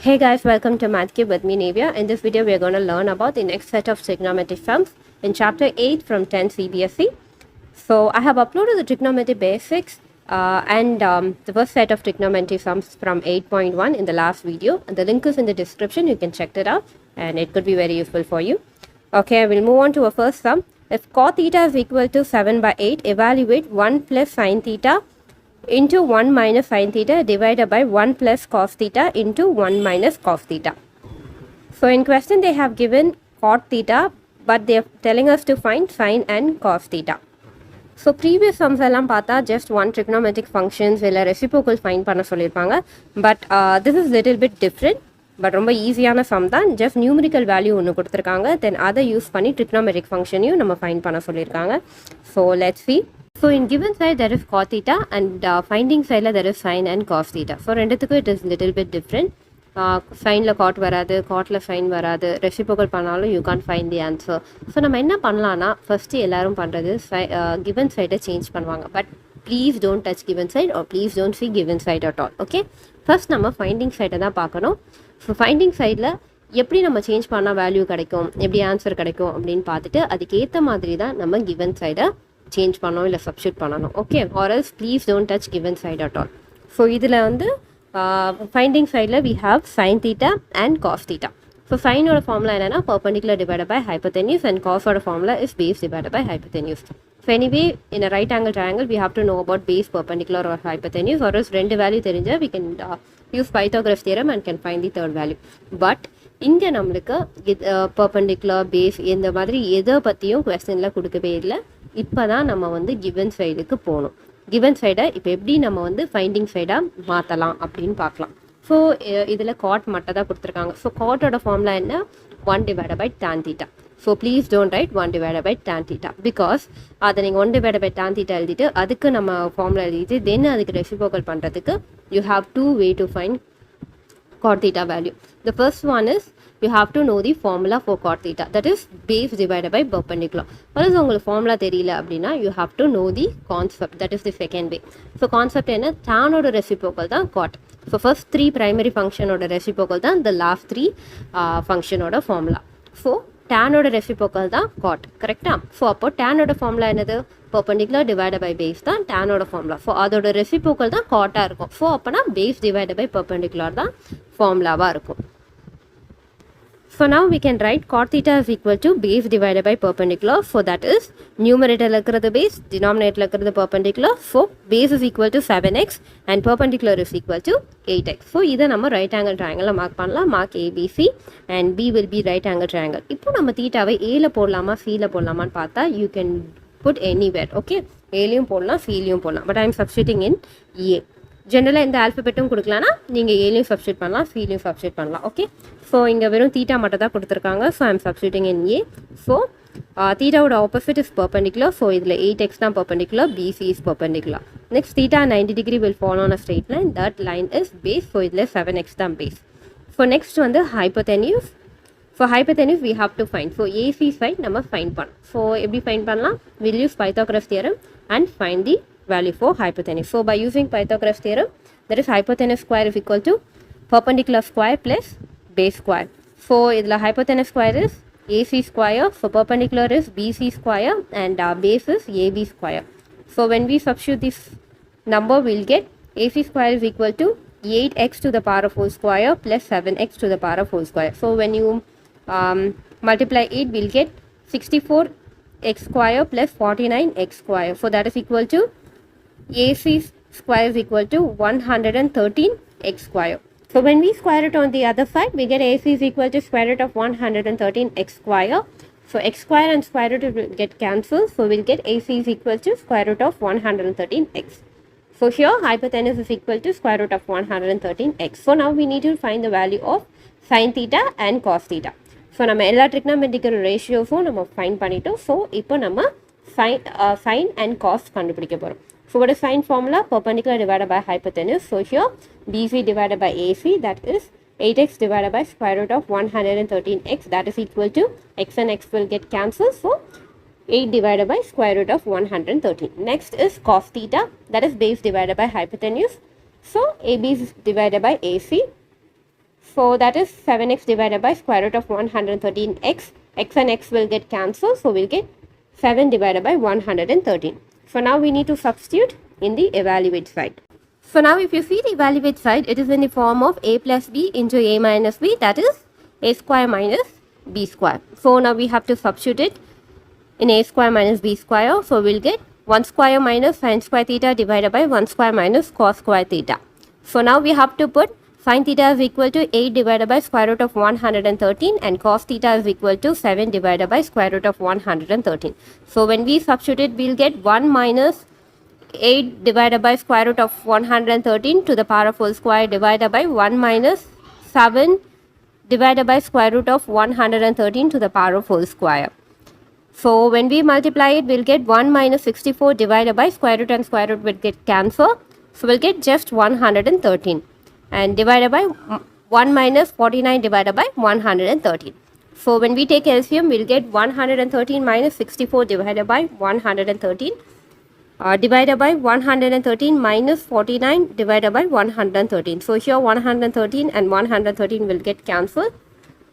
Hey guys, welcome to MathCube with me Navia. In this video, we are going to learn about the next set of trigonometry sums in chapter 8 from 10 CBSE. So I have uploaded the trigonometry basics and the first set of trigonometry sums from 8.1 in the last video. And the link is in the description. You can check it out and it could be very useful for you. Okay, we'll move on to our first sum. If cot theta is equal to 7 by 8, evaluate 1 plus sin theta into 1 minus sin theta divided by 1 plus cos theta into 1 minus cos theta. So in question they have given cot theta, but they are telling us to find sin and cos theta. So previous sums எல்லாம் பார்த்தா just one trigonometric functions இல்லை reciprocal find பண்ண சொல்லியிருப்பாங்க. But this is little bit different. But ரொம்ப ஈஸியான some தான். just numerical value ஒன்று கொடுத்துருக்காங்க. then அதை யூஸ் பண்ணி trigonometric functionையும் நம்ம find பண்ண சொல்லியிருக்காங்க. So let's see. So in given side there is cot theta and finding side there is sin and cos theta. So ரெண்டுத்துக்கும் it is little bit different. Sineல cot வராது, cotல sin வராது, reciprocal பண்ணாலும் you can't find the answer. So நம்ம என்ன பண்ணலாம்னா first எல்லாரும் பண்றது given side change பண்ணுவாங்க. But please don't touch given side or please don't see given side at all. Okay? First நம்ம finding side தான் பார்க்கணும். So finding sideல எப்படி நம்ம சேஞ்ச் பண்ணால் வேல்யூ கிடைக்கும், எப்படி ஆன்சர் கிடைக்கும் அப்படின்னு பார்த்துட்டு அதுக்கு ஏற்ற மாதிரி தான் நம்ம given side சேஞ்ச் பண்ணோம் இல்லை சப்ஸ்டியூட் பண்ணணும். Okay, or else please don't touch given side at all. So இதில் வந்து ஃபைண்டிங் சைடில் we have sine theta and cos theta. So சைனோட ஃபார்முலா என்னன்னா perpendicular divided by hypotenuse and காஸோட formula is base divided by hypotenuse. So anyway in right angle triangle we have to know about base perpendicular or hypotenuse or else ரெண்டு value தெரிஞ்சால் we can use Pythagoras theorem and can find the third value. But இங்கே நம்மளுக்கு perpendicular base இந்த மாதிரி எதை பற்றியும் கொஸ்டினில் கொடுக்கவே இல்லை. இப்போ தான் நம்ம வந்து கிவன் சைடுக்கு போகணும். கிவன் சைடை இப்போ எப்படி நம்ம வந்து ஃபைண்டிங் சைடாக மாற்றலாம் அப்படின்னு பார்க்கலாம். ஸோ இதில் காட் மட்டும் தான் கொடுத்துருக்காங்க. ஸோ காட்டோட ஃபார்முலா என்ன, 1 divided by tan theta. So please don't write 1 divided by tan theta because அதை நீங்கள் 1 divided by tan theta எழுதிட்டு அதுக்கு நம்ம ஃபார்முலா எழுதிட்டு தென் அதுக்கு ரெசிப்ரோக்கல் பண்ணுறதுக்கு you have 2 way to find cot theta value. The first one is you have to know the formula for cot theta, that is base divided by perpendicular. Or else உங்களுக்கு formula தெரியல அப்படின்னா you have to know the concept, that is the second way. So concept என்ன, tan ஓட reciprocal தான் cot. So first 3 primary function ஓட reciprocal தான் the last 3 function ஓட formula. So tan ஓட reciprocal தான் cot, கரெக்டா? ஸோ அப்போ tan ஓட ஃபார்முலா என்னது, perpendicular divided by base தான் tan ஓட ஃபார்முலா. ஸோ அதோட reciprocal தான் cot-ஆ இருக்கும். ஸோ அப்போனா base divided by perpendicular தான் ஃபார்முலாவாக இருக்கும். So now we can write cot theta is equal to base divided by perpendicular. So that is numerator இருக்கிறது base, denominator இருக்கிறது perpendicular. So base is equal to 7x and perpendicular is equal to 8x. So இதை நம்ம right angle triangle mark பண்ணலாம். Mark ABC and B will be right angle triangle. இப்போ நம்ம தீட்டாவை Aல போடலாமா Cல போடலாமான்னு பார்த்தா you can put anywhere. Okay, Aலையும் போடலாம் Cலையும் போடலாம். But I am substituting in A. ஜென்ரலாக இந்த ஆல்ஃபபெட்டும் கொடுக்கலான்னா நீங்கள் ஏலையும் சப்ஸ்டியூட் பண்ணலாம் சிலையும் சப்ஸ்டியூட் பண்ணலாம். ஓகே, ஸோ இங்கே வெறும் தீட்டா மட்டும் தான் கொடுத்துருக்காங்க. So I'm substituting in a. So தீட்டாவோட ஆப்போசிட் இஸ் பர்பெண்டிகுலர். ஸோ இதில் 8x தான் perpendicular, BC is perpendicular. Next theta 90 degree will fall on a straight line. That line is base. So இதில் 7x தான் base. So next வந்து hypotenuse. For hypotenuse we have to find. So AC side நம்ம find பண்ணலாம். So எப்படி find பண்ணலாம், we'll use Pythagoras theorem and find the value for hypotenuse. So by using Pythagoras theorem, that is hypotenuse square is equal to perpendicular square plus base square. So idla hypotenuse square is AC square, so perpendicular is BC square and base is AB square. So when we substitute this number, we'll get AC square is equal to 8x to the power of whole square plus 7x to the power of whole square. So when you multiply 8, we'll get 64x square plus 49x square. So that is equal to AC square is equal to 113x square. So when we square it on the other side, we get AC is equal to square root of 113x square. So x square and square root will get cancelled. So we'll get AC is equal to square root of 113x. So here hypotenuse is equal to square root of 113x. So now we need to find the value of sin theta and cos theta. So நம்ம எல்லா trigonometrical ratiosum நம்ம find பண்ணிட்டோம். So இப்போ நம்ம sin and cos கண்டுபிடிக்க போறோம். So what is sin formula? Perpendicular divided by hypotenuse. So here BC divided by AC, that is 8x divided by square root of 113x, that is equal to x and x will get cancelled. So 8 divided by square root of 113. Next is cos theta, that is base divided by hypotenuse. So AB is divided by AC. So that is 7x divided by square root of 113x. X and x will get cancelled. So we'll get 7 divided by 113. So now we need to substitute in the evaluate side. So now if you see the evaluate side, it is in the form of a plus b into a minus b, that is a square minus b square. So now we have to substitute it in a square minus b square. So we'll get 1 square minus sin square theta divided by 1 square minus cos square theta. So now we have to put sin theta is equal to 8 divided by square root of 113 and cos theta is equal to 7 divided by square root of 113. So when we substitute it, we'll get 1 minus 8 divided by square root of 113 to the power of whole square divided by 1 minus 7 divided by square root of 113 to the power of whole square. So when we multiply it, we'll get 1 minus 64 divided by square root and square root will get cancelled. So we'll get just 113 and divided by 1 minus 49 divided by 113. So when we take LCM, we'll get 113 minus 64 divided by 113. Divided by 113 minus 49 divided by 113. So here 113 and 113 will get cancelled.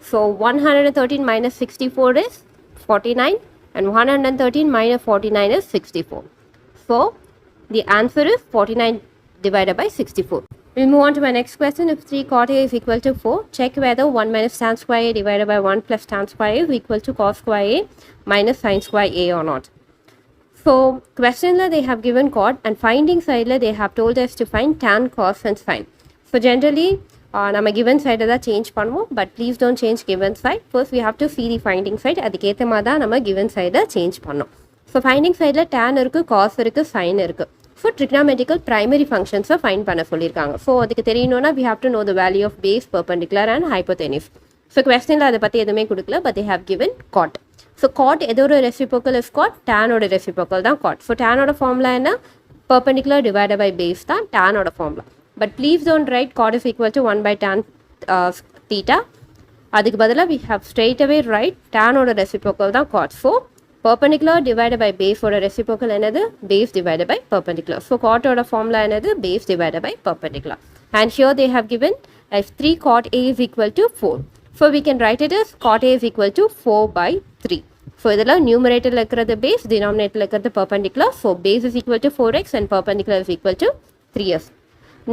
So 113 minus 64 is 49 and 113 minus 49 is 64. So the answer is 49 divided by 64. We'll move on to my next question. If 3 cot A is equal to 4, check whether 1 minus tan square A divided by 1 plus tan square A is equal to cos square A minus sin square A or not. So question they have given cot and finding side they have told us to find tan, cos and sin. So generally நம்ம given side தான் change பண்ணுவோம், but please don't change given side. First we have to see the finding side. அதுக்கேற்ற மாதிரி தான் நம்ம given side change பண்ணோம். So finding sideல tan இருக்கு, cos இருக்கு, sin இருக்கு. So trigonometrical primary functions find பண்ண சொல்லியிருக்காங்க. So அதுக்கு தெரியணும்னா we have to know the value of base, perpendicular and hypotenuse. So questionல அதை பற்றி எதுவுமே கொடுக்கல, but they have given cot. So cot எதோட reciprocal is cot, tan ஓட reciprocal தான் cot. So tan ஓட formula என்ன, perpendicular divided by base தான் tan ஓட formula. But please don't write cot is equal to 1 by tan theta. அதுக்கு பதிலாக we have straight away write tan ஓட reciprocal தான் cot. So perpendicular divided by base ஓட reciprocal என்னது, base divided by perpendicular. So cot ஓட formula என்னது, base divided by perpendicular. And here they have given if 3 cot A is equal to 4. So we can write it as cot A is equal to 4 by 3. So இதில் numerator இருக்கிறது base, denominator இருக்கிறது perpendicular. So base is equal to 4x and perpendicular is equal to 3s.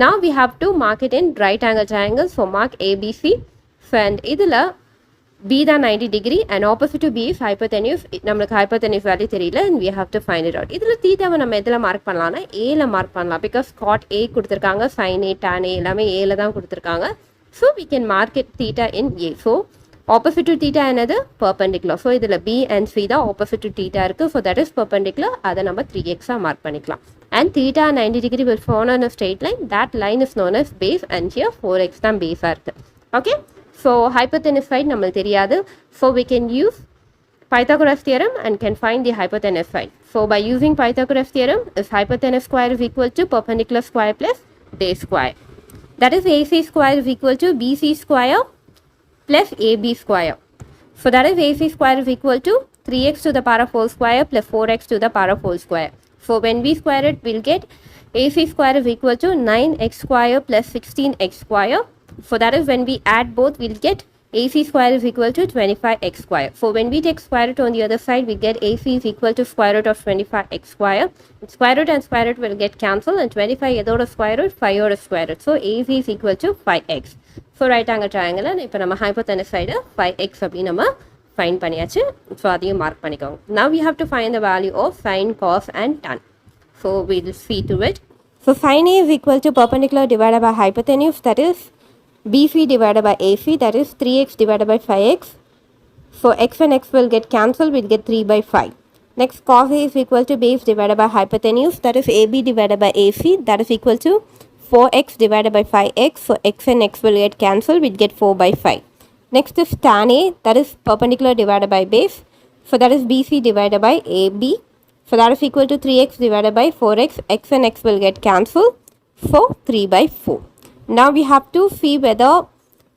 Now we have to mark it in right angle triangle. So mark ABC. So and இதில் B தான் 90 degree and opposite to B is hypotenuse. நம்மளுக்கு hypotenuse value தெரியல and we have to find it out. இதில் தீட்டாவை நம்ம எதில் mark பண்ணலாம்னா Aல mark பண்ணலாம், because cot A கொடுத்துருக்காங்க, sin A, tan A எல்லாமே Aல தான் கொடுத்துருக்காங்க. So we can mark it theta in A. So opposite to theta என்னது, perpendicular. So இதில் B and C தான் opposite to theta இருக்கு. So that is perpendicular. அதை நம்ம 3x மார்க் பண்ணிக்கலாம். And theta 90 degree will fall on a straight line. That line is known as base and here 4x தான் base இருக்கு. Okay. So hypotenuse side நம்மளுக்கு தெரியாது. So we can use Pythagoras theorem and can find the hypotenuse side. So by using Pythagoras theorem, is hypotenuse square is equal to perpendicular square plus base square. That is AC square is equal to BC square plus AB square. So that is AC square is equal to 3x to the power of whole square plus 4x to the power of whole square. So when we square it, we'll get AC square is equal to 9x square plus 16x square. So that is when we add both, we'll get AC square is equal to 25x square. So when we take square root on the other side, we get AC is equal to square root of 25x square. Square root and square root will get cancelled and 25 எதோட square root, 5 ஓட square root. So AC is equal to 5x. So right angle triangle இப்போ நம்ம hypotenuse side 5x அப்படி நம்ம find பண்ணியாச்சு. So அதையும் mark பண்ணிக்கோங்க. Now we have to find the value of sin, cos and tan. So we'll see to it. So sin A is equal to perpendicular divided by hypotenuse, that is BC divided by AC, that is 3x divided by 5x. So x and x will get cancelled, we'll get 3 by 5. Next cos A is equal to base divided by hypotenuse, that is AB divided by AC, that is equal to 4x divided by 5x. So x and x will get cancelled, we'll get 4 by 5. Next is tan A, that is perpendicular divided by base. So that is BC divided by AB. So that is equal to 3x divided by 4x. X and x will get cancelled. So 3 by 4. Now we have to see whether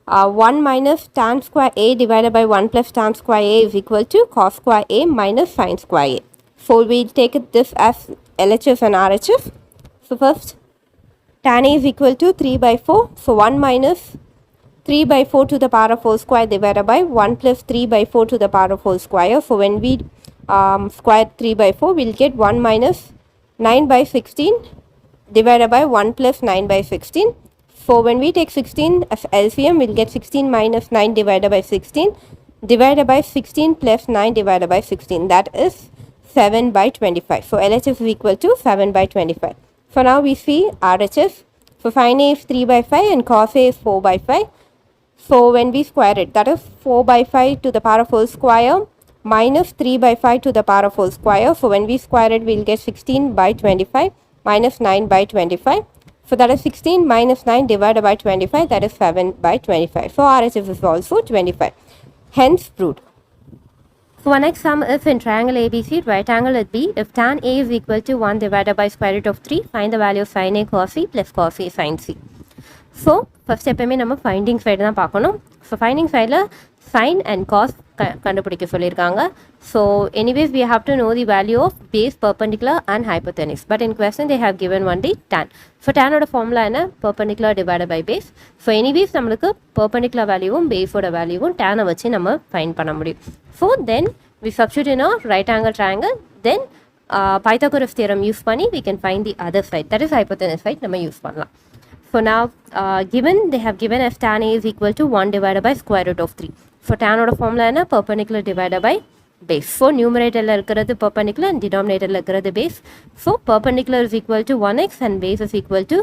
1 minus tan square A divided by 1 plus tan square A is equal to cos square A minus sin square A. So we'll take this as LHS and RHS. So first tan A is equal to 3 by 4. So 1 minus 3 by 4 to the power of 4 square divided by 1 plus 3 by 4 to the power of 4 square. So when we square 3 by 4, we'll get 1 minus 9 by 16 divided by 1 plus 9 by 16. So when we take 16 as LCM, we'll get 16 minus 9 divided by 16 divided by 16 plus 9 divided by 16. That is 7 by 25. So LHS is equal to 7 by 25. So now we see RHS. So sin A is 3 by 5 and cos A is 4 by 5. So when we square it, that is 4 by 5 to the power of whole square minus 3 by 5 to the power of whole square. So when we square it, we'll get 16 by 25 minus 9 by 25. So that is 16 minus 9 divided by 25, that is 7 by 25. So RHS is also 25. Hence proved. So one next sum is in triangle ABC, right angle at B. If tan A is equal to 1 divided by square root of 3, find the value of sin A cos C plus cos A sin C. So first step we finding side தான் பார்க்கணும். So finding side sin and cos கண்டுபிடிக்க சொல்லிருக்காங்க. So anyways we have to know the value of base, perpendicular and hypotenuse. But in question they have given one the tan. So tan ஓட formula என்ன? Perpendicular divided by base. So anyways நம்மளுக்கு perpendicular value base ஓட value tan வச்சு நம்ம find பண்ண முடியும். So then we substitute in a right angle triangle. Then Pythagoras theorem use பண்ணி we can find the other side, that is hypotenuse side நம்ம use பண்ணலாம். So now given they have given as tan A is equal to 1 divided by square root of 3. So tan ஓட formula என்ன? Perpendicular divided by base. So numerator ல இருக்கிறது perpendicular and denominator ல இருக்கிறது base. So perpendicular is equal to 1x and base is equal to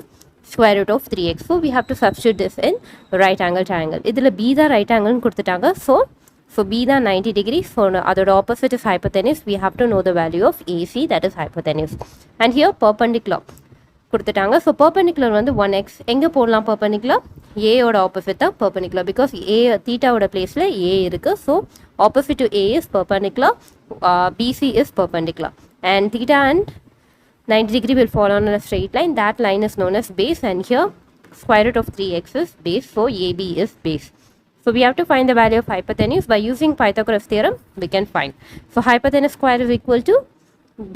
square root of 3x. So we have to substitute this in right angle triangle. இதில் B தான் right angle கொடுத்துட்டாங்க. So B தான் 90 degrees. So அதோட opposite is hypotenuse. We have to know the value of AC, that is hypotenuse. And here perpendicular கொடுத்துட்டாங்க. So perpendicular வந்து 1x எங்கே போடலாம்? Perpendicular ஏயோட opposite தான் பர்பெண்டிகுலர், பிகாஸ் ஏ தீட்டாவோட பிளேஸில் ஏ இருக்குது. So opposite to A is perpendicular, BC is perpendicular and theta and 90 degree will fall on a straight line. That line is known as base and here square root of 3x is base, so AB is base. So we have to find the value of hypotenuse. By using Pythagoras theorem we can find. So hypotenuse square is equal to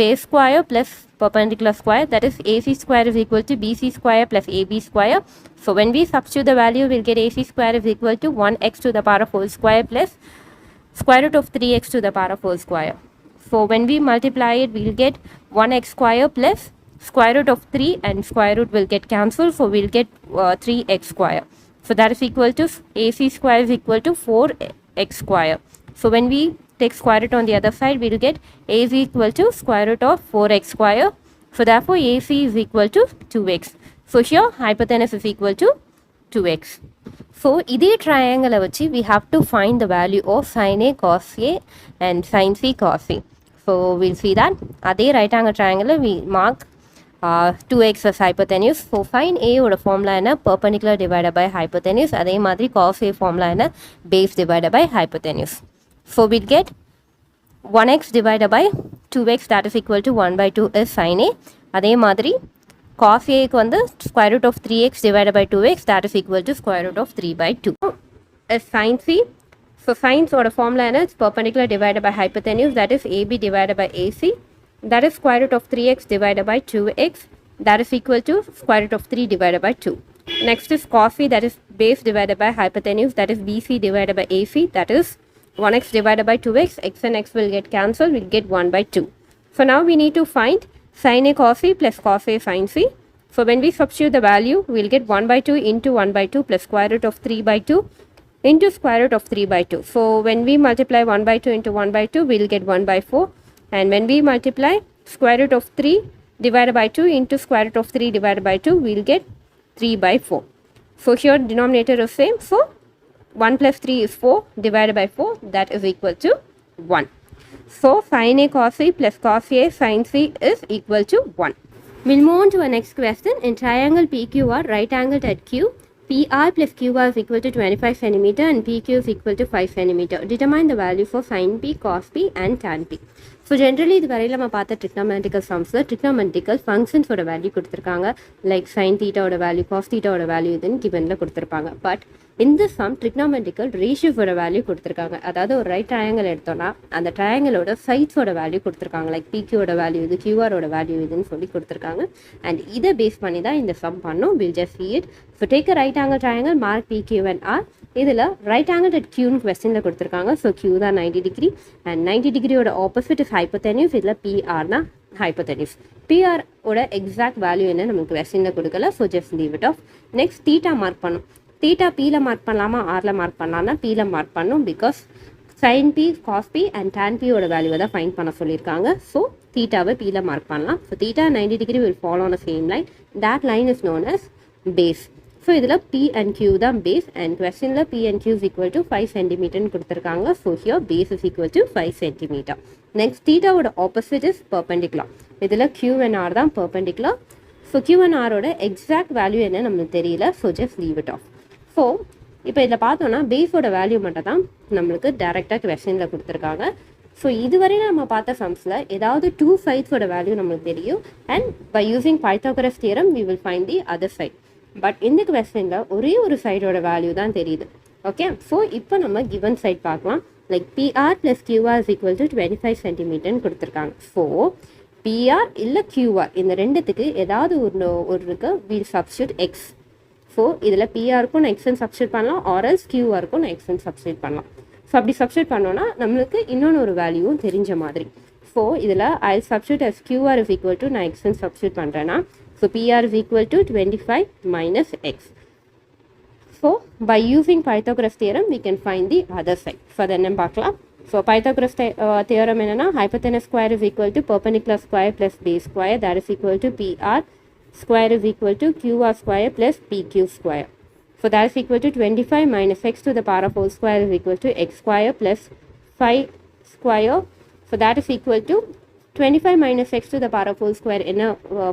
base square plus perpendicular square, that is AC square is equal to BC square plus AB square. So when we substitute the value, we'll get AC square is equal to 1x to the power of whole square plus square root of 3x to the power of whole square. So when we multiply it, we'll get 1x square plus square root of 3 and square root will get cancelled. So we'll get 3x square. So that is equal to AC square is equal to 4x square. So when we take square root on the other side, we will get A is equal to square root of 4x square. So therefore AC is equal to 2x. So here hypotenuse is equal to 2x. So இதே triangle வச்சு we have to find the value of sin A cos A and sin C cos C. So we'll see that அதே right angle triangle we mark 2x as hypotenuse. So sin A ஓட formula என்ன? Perpendicular divided by hypotenuse. அதே மாதிரி cos A formula என்ன? Base divided by hypotenuse. So we'll get 1x divided by 2x, that is equal to 1 by 2 is sin A. அதே மாதிரி cos A க்கு வந்து square root of 3x divided by 2x, that is equal to square root of 3 by 2 is sin C. So sin ஓட formula என்ன? It's perpendicular divided by hypotenuse, that is AB divided by AC, that is square root of 3x divided by 2x, that is equal to square root of 3 divided by 2. Next is cos C, that is base divided by hypotenuse, that is BC divided by AC, that is 1x divided by 2x, x and x will get cancelled, we'll get 1 by 2. So now we need to find sin A cos C plus cos A sin C. So when we substitute the value, we'll get 1 by 2 into 1 by 2 plus square root of 3 by 2 into square root of 3 by 2. So when we multiply 1 by 2 into 1 by 2, we'll get 1 by 4. And when we multiply square root of 3 divided by 2 into square root of 3 divided by 2, we'll get 3 by 4. So here denominator is same. So 1 plus 3 is 4 divided by 4, that is equal to 1. So sin A cos C plus cos A sin C is equal to 1. We'll move on to our next question. In triangle PQR, right angled at Q, PR plus QR is equal to 25 cm and PQ is equal to 5 cm. Determine the value for sin P, cos P and tan P. So generally இது வரையில் நம்ம பார்த்த trigonometrical sumsல trigonometrical functions ஓட value கொடுத்துருக்காங்க, like sin theta ஓட value, cos theta ஓட value இதுன்னு givenல கொடுத்துருப்பாங்க. But இந்த சம் ட்ரிக்னாமெட்ரிக்கல் ரேஷியோஸோட வேல்யூ கொடுத்துருக்காங்க. அதாவது ஒரு ரைட் ட்ரையாங்கிள் எடுத்தோம்னா அந்த ட்ரையாங்கிளோட சைட்ஸோட வேல்யூ கொடுத்துருக்காங்க. லைக் பிக்யூவோட வேல்யூ இது, கியூஆரோட வேல்யூ இதுன்னு சொல்லி கொடுத்துருக்காங்க. அண்ட் இதை பேஸ் பண்ணி தான் இந்த சம் பண்ணோம். Will just see it. So take a right angle triangle, mark P Q and R. இதில் ரைட் ஆங்கிள் அட் கியூன்னு கொஸ்டினில் கொடுத்துருக்காங்க. ஸோ கியூ தான் 90 டிகிரி அண்ட் 90 டிகிரியோட ஆப்போசிட் இஸ் ஹைப்போதெனியூஸ். இதில் பிஆர் தான் ஹைப்போதெனியூஸ். பிஆர் ஓட எக்ஸாக்ட் வேல்யூ என்ன நமக்கு கொஸ்டினில் கொடுக்கல. So just leave it off. Next theta mark பண்ணும். தீட்டா பியில் மார்க் பண்ணலாமா ஆரில் மார்க் பண்ணலாம்னா பியில் மார்க் பண்ணும். Because sine B, cos P and tan பியோட வேல்யூவை தான் ஃபைண்ட் பண்ண சொல்லியிருக்காங்க. ஸோ தீட்டாவை பியில் மார்க் பண்ணலாம். So theta 90 degree will follow on the same line. That line is known as base. So இதில் பி அண்ட் கியூ தான் பேஸ் அண்ட் கொஸ்டினில் P and Q is equal to 5 சென்டிமீட்டர்னு கொடுத்துருக்காங்க. So here base is equal to 5 centimetre. Next தீட்டாவோட opposite is perpendicular. இதில் Q and R தான் perpendicular. So Q and ஆரோட exact value என்ன நம்மளுக்கு தெரியல. So just leave it of. So இப்போ இதில் பார்த்தோன்னா பேஸோட வேல்யூ மட்டும் தான் நம்மளுக்கு டேரெக்டாக கொஸ்டினில் கொடுத்துருக்காங்க. ஸோ இதுவரையும் நம்ம பார்த்த சம்ஸில் ஏதாவது 2 சைட்ஸோட வேல்யூ நம்மளுக்கு தெரியும். And by using Pythagoras theorem we will find the other side. But இந்த கொஸ்டினில் ஒரே ஒரு சைடோட வேல்யூ தான் தெரியுது. ஓகே, ஸோ இப்போ நம்ம கிவன் சைட் பார்க்கலாம். Like PR plus QR is equal to 25 சென்டிமீட்டர்னு கொடுத்துருக்காங்க. ஸோ பிஆர் இல்லை கியூஆர் இந்த ரெண்டுத்துக்கு ஏதாவது ஒரு இருக்கு வீல் சப்ஸ்டியூட் எக்ஸ். ஸோ இதில் பிஆருக்கும் நான் எக்ஸ்ன்னு சப்ஸ்டியூட் பண்ணலாம், ஆர்எல்ஸ் கியூஆருக்கும் நான் எக்ஸ்ன்னு சப்ஸ்டியூட் பண்ணலாம். ஸோ அப்படி சப்ஸ்டியூட் பண்ணோன்னா நம்மளுக்கு இன்னொன்று ஒரு வேல்யூவும் தெரிஞ்ச மாதிரி. ஸோ இதில் I substitute as QR is equal to நான் எக்ஸ்ன்னு சப்ஸ்டியூட் பண்ணுறேன்னா so PR is equal to 25 minus x. So by using Pythagoras theorem we can find the other side. So அதை என்ன பார்க்கலாம். ஸோ பைத்தாகரஸ் தியரம் என்னென்னா hypotenuse square is equal to perpendicular square plus base square, that is equal to PR square is equal to QR square plus PQ square. So that is equal to 25 minus x to the power of whole square is equal to x square plus 5 square. So that is equal to 25 minus x to the power of whole square in a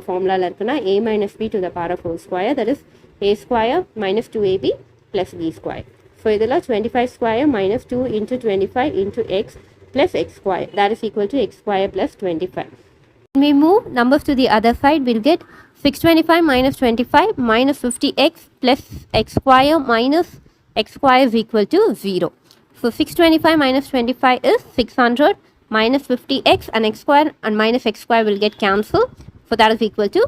formula இருக்குன்னா a minus b to the power of whole square, that is a square minus 2ab plus b square. So இதில் 25 square minus 2 into 25 into x plus x square, that is equal to x square plus 25. When we move numbers to the other side, we'll get 625 minus 25 minus 50x plus x square minus x square is equal to 0. So 625 minus 25 is 600 minus 50x and x square and minus x square will get cancelled. So that is equal to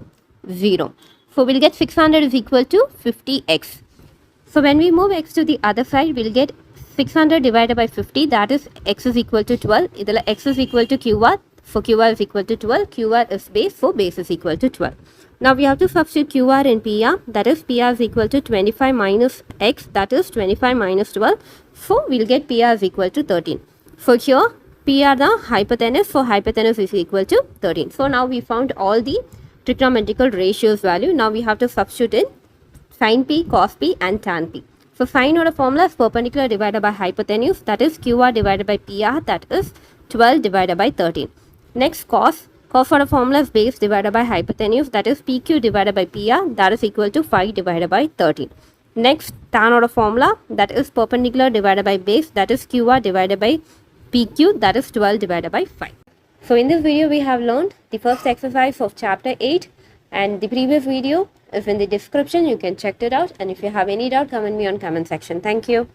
0. So we'll get 600 is equal to 50x. So when we move x to the other side, we'll get 600 divided by 50, that is x is equal to 12. Idhula x is equal to QR. For QR is equal to 12, QR is base, so base is equal to 12. Now we have to substitute QR in PR, that is PR is equal to 25 minus x, that is 25 minus 12, so we'll get PR is equal to 13. So here PR the hypotenuse, so hypotenuse is equal to 13. So now we found all the trigonometrical ratios value. Now we have to substitute in sin P, cos P and tan P. So sin order formula is perpendicular divided by hypotenuse, that is QR divided by PR, that is 12 divided by 13. Next cos order formula is base divided by hypotenuse, that is PQ divided by PR, that is equal to 5 divided by 13. Next tan order formula, that is perpendicular divided by base, that is QR divided by PQ, that is 12 divided by 5. So in this video we have learned the first exercise of chapter 8 and the previous video is in the description. You can check it out, and if you have any doubt, comment me on comment section. Thank you.